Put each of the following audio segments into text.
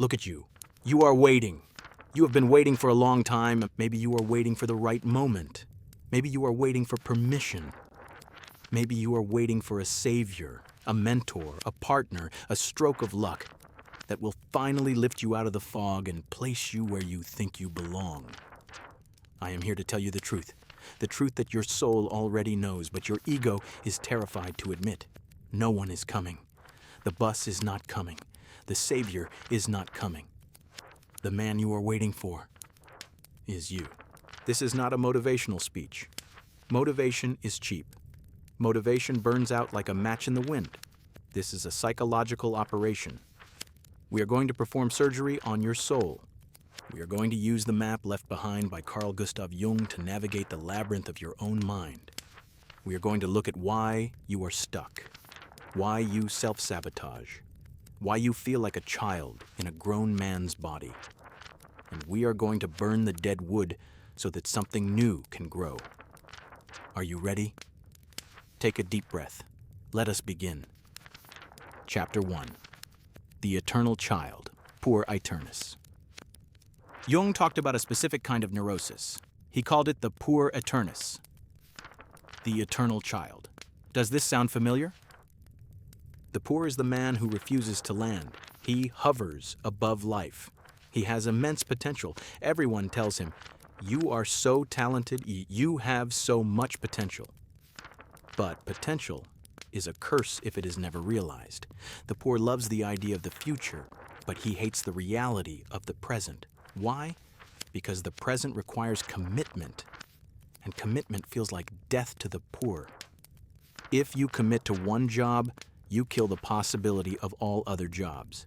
Look at you. You are waiting. You have been waiting for a long time. Maybe you are waiting for the right moment. Maybe you are waiting for permission. Maybe you are waiting for a savior, a mentor, a partner, a stroke of luck that will finally lift you out of the fog and place you where you think you belong. I am here to tell you the truth that your soul already knows, but your ego is terrified to admit. No one is coming. The bus is not coming. The savior is not coming. The man you are waiting for is you. This is not a motivational speech. Motivation is cheap. Motivation burns out like a match in the wind. This is a psychological operation. We are going to perform surgery on your soul. We are going to use the map left behind by Carl Jung to navigate the labyrinth of your own mind. We are going to look at why you are stuck, why you self-sabotage, why you feel like a child in a grown man's body. And we are going to burn the dead wood so that something new can grow. Are you ready? Take a deep breath. Let us begin. Chapter 1. The Eternal Child, Puer Aeternus. Jung talked about a specific kind of neurosis. He called it the Puer Aeternus, the eternal child. Does this sound familiar? The poor is the man who refuses to land. He hovers above life. He has immense potential. Everyone tells him, "You are so talented, you have so much potential." But potential is a curse if it is never realized. The poor loves the idea of the future, but he hates the reality of the present. Why? Because the present requires commitment, and commitment feels like death to the poor. If you commit to one job, you kill the possibility of all other jobs.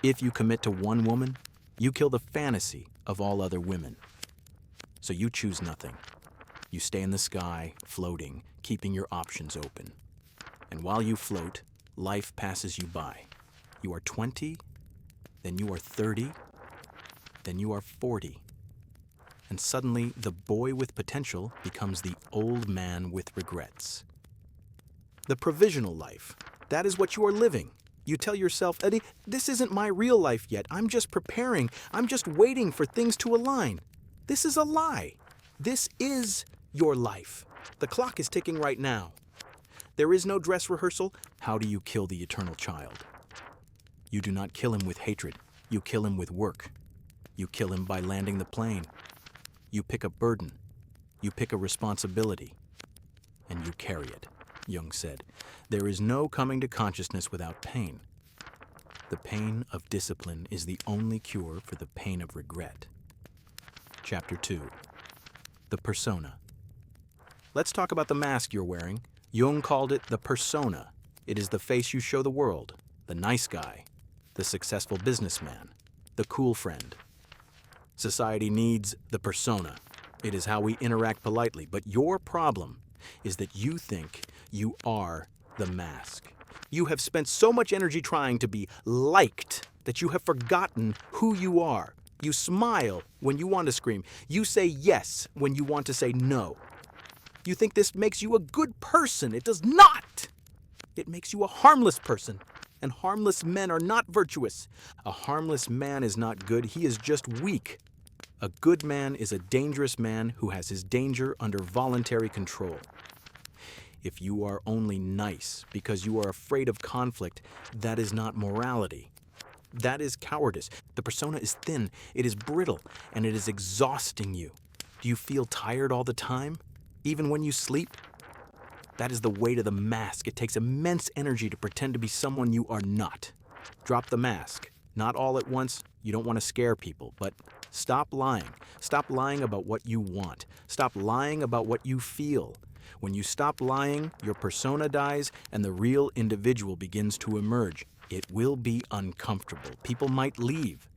If you commit to one woman, you kill the fantasy of all other women. So you choose nothing. You stay in the sky, floating, keeping your options open. And while you float, life passes you by. You are 20, then you are 30, then you are 40. And suddenly, the boy with potential becomes the old man with regrets. The provisional life, that is what you are living. You tell yourself, "Eddie, this isn't my real life yet. I'm just preparing. I'm just waiting for things to align." This is a lie. This is your life. The clock is ticking right now. There is no dress rehearsal. How do you kill the eternal child? You do not kill him with hatred. You kill him with work. You kill him by landing the plane. You pick a burden. You pick a responsibility. And you carry it. Jung said, "There is no coming to consciousness without pain. The pain of discipline is the only cure for the pain of regret." Chapter 2. The Persona. Let's talk about the mask you're wearing. Jung called it the persona. It is the face you show the world, the nice guy, the successful businessman, the cool friend. Society needs the persona. It is how we interact politely, but your problem is that you think you are the mask. You have spent so much energy trying to be liked that you have forgotten who you are. You smile when you want to scream. You say yes when you want to say no. You think this makes you a good person. It does not. It makes you a harmless person. And harmless men are not virtuous. A harmless man is not good. He is just weak. A good man is a dangerous man who has his danger under voluntary control. If you are only nice because you are afraid of conflict, that is not morality. That is cowardice. The persona is thin, it is brittle, and it is exhausting you. Do you feel tired all the time, even when you sleep? That is the weight of the mask. It takes immense energy to pretend to be someone you are not. Drop the mask. Not all at once. You don't want to scare people, but stop lying. Stop lying about what you want. Stop lying about what you feel. When you stop lying, your persona dies and the real individual begins to emerge. It will be uncomfortable. People might leave.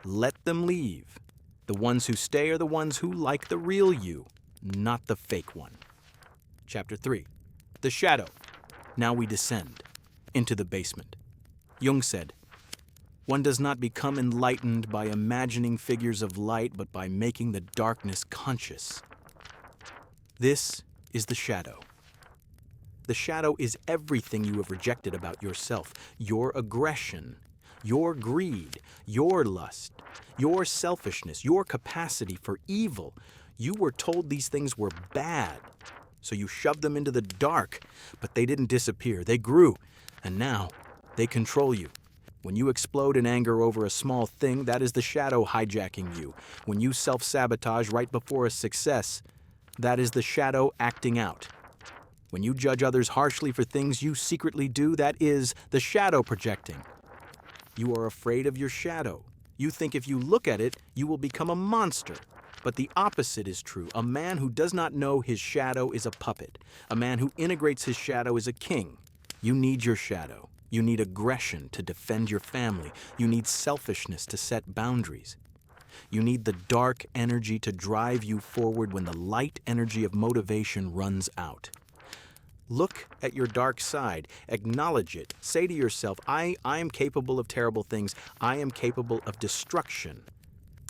Let them leave. The ones who stay are the ones who like the real you, not the fake one. Chapter 3. The Shadow. Now we descend into the basement. Jung said, "One does not become enlightened by imagining figures of light, but by making the darkness conscious." This is the shadow. The shadow is everything you have rejected about yourself, your aggression, your greed, your lust, your selfishness, your capacity for evil. You were told these things were bad, so you shoved them into the dark, but they didn't disappear. They grew, and now they control you. When you explode in anger over a small thing, that is the shadow hijacking you. When you self-sabotage right before a success, that is the shadow acting out. When you judge others harshly for things you secretly do, that is the shadow projecting. You are afraid of your shadow. You think if you look at it, you will become a monster. But the opposite is true. A man who does not know his shadow is a puppet. A man who integrates his shadow is a king. You need your shadow. You need aggression to defend your family. You need selfishness to set boundaries. You need the dark energy to drive you forward when the light energy of motivation runs out. Look at your dark side. Acknowledge it. Say to yourself, I am capable of terrible things. I am capable of destruction.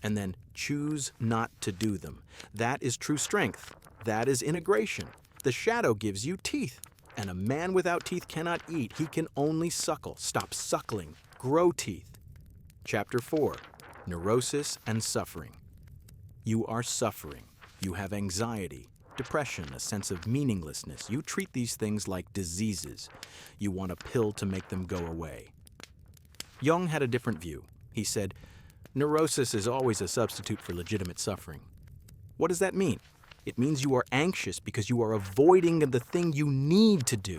And then choose not to do them. That is true strength. That is integration. The shadow gives you teeth. And a man without teeth cannot eat. He can only suckle. Stop suckling. Grow teeth. Chapter 4. Neurosis and suffering. You are suffering. You have anxiety, depression, a sense of meaninglessness. You treat these things like diseases. You want a pill to make them go away. Jung had a different view. He said, neurosis is always a substitute for legitimate suffering. What does that mean? It means you are anxious because you are avoiding the thing you need to do.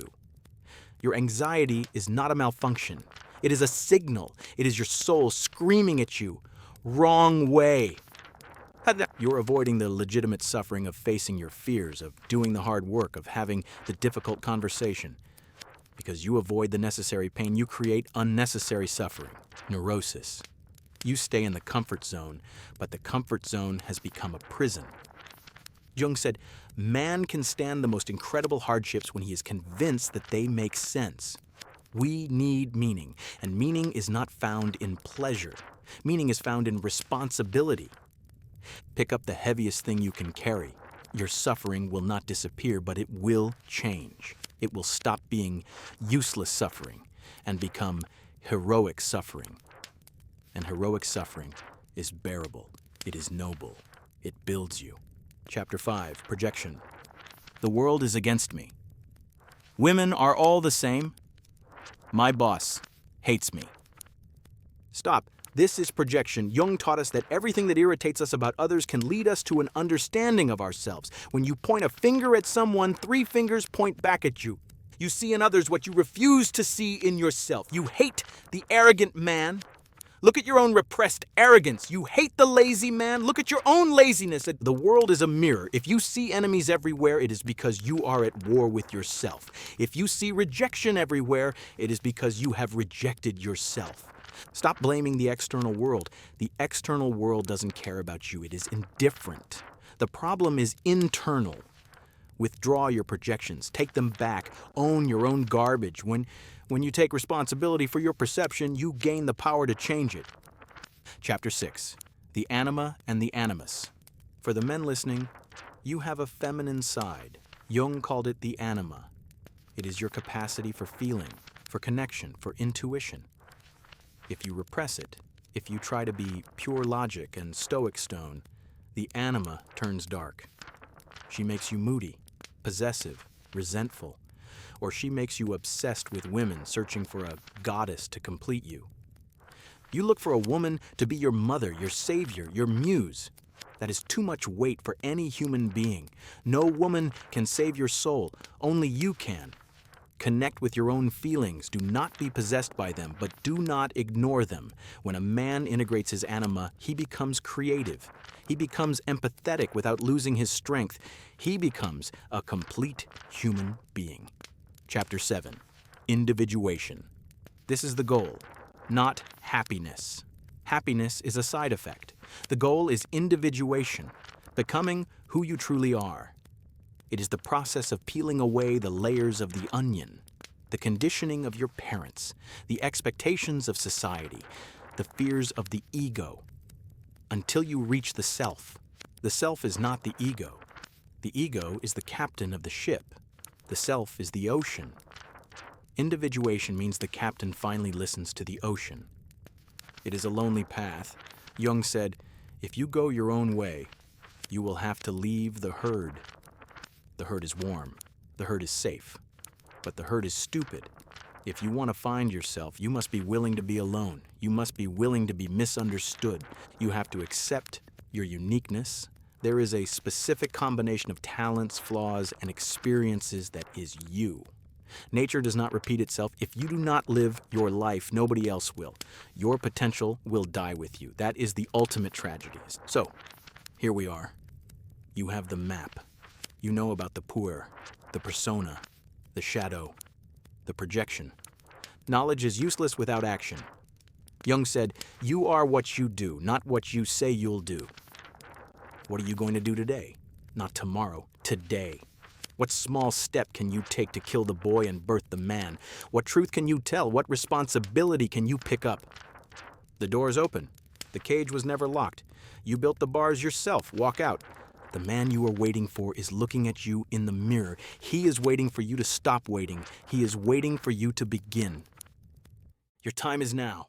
Your anxiety is not a malfunction. It is a signal. It is your soul screaming at you, wrong way. You're avoiding the legitimate suffering of facing your fears, of doing the hard work, of having the difficult conversation. Because you avoid the necessary pain, you create unnecessary suffering, neurosis. You stay in the comfort zone, but the comfort zone has become a prison. Jung said, man can stand the most incredible hardships when he is convinced that they make sense. We need meaning, and meaning is not found in pleasure. Meaning is found in responsibility. Pick up the heaviest thing you can carry. Your suffering will not disappear, but it will change. It will stop being useless suffering and become heroic suffering. And heroic suffering is bearable. It is noble. It builds you. Chapter 5, Projection. The world is against me. Women are all the same. My boss hates me. Stop. This is projection. Jung taught us that everything that irritates us about others can lead us to an understanding of ourselves. When you point a finger at someone, 3 fingers point back at you. You see in others what you refuse to see in yourself. You hate the arrogant man. Look at your own repressed arrogance. You hate the lazy man. Look at your own laziness. The world is a mirror. If you see enemies everywhere, it is because you are at war with yourself. If you see rejection everywhere, it is because you have rejected yourself. Stop blaming the external world. The external world doesn't care about you. It is indifferent. The problem is internal. Withdraw your projections. Take them back. Own your own garbage. When you take responsibility for your perception, you gain the power to change it. Chapter 6. The Anima and the Animus. For the men listening, you have a feminine side. Jung called it the anima. It is your capacity for feeling, for connection, for intuition. If you repress it, if you try to be pure logic and stoic stone, the anima turns dark. She makes you moody, possessive, resentful, or she makes you obsessed with women, searching for a goddess to complete you. You look for a woman to be your mother, your savior, your muse. That is too much weight for any human being. No woman can save your soul. Only you can. Connect with your own feelings. Do not be possessed by them, but do not ignore them. When a man integrates his anima, he becomes creative. He becomes empathetic without losing his strength. He becomes a complete human being. Chapter 7. Individuation. This is the goal, not happiness. Happiness is a side effect. The goal is individuation, becoming who you truly are. It is the process of peeling away the layers of the onion, the conditioning of your parents, the expectations of society, the fears of the ego, until you reach the self. The self is not the ego. The ego is the captain of the ship. The self is the ocean. Individuation means the captain finally listens to the ocean. It is a lonely path. Jung said, if you go your own way, you will have to leave the herd. The herd is warm. The herd is safe. But the herd is stupid. If you want to find yourself, you must be willing to be alone. You must be willing to be misunderstood. You have to accept your uniqueness. There is a specific combination of talents, flaws, and experiences that is you. Nature does not repeat itself. If you do not live your life, nobody else will. Your potential will die with you. That is the ultimate tragedy. So, here we are. You have the map. You know about the puer, the persona, the shadow, the projection. Knowledge is useless without action. Jung said, you are what you do, not what you say you'll do. What are you going to do today? Not tomorrow, today. What small step can you take to kill the boy and birth the man? What truth can you tell? What responsibility can you pick up? The door is open. The cage was never locked. You built the bars yourself. Walk out. The man you are waiting for is looking at you in the mirror. He is waiting for you to stop waiting. He is waiting for you to begin. Your time is now.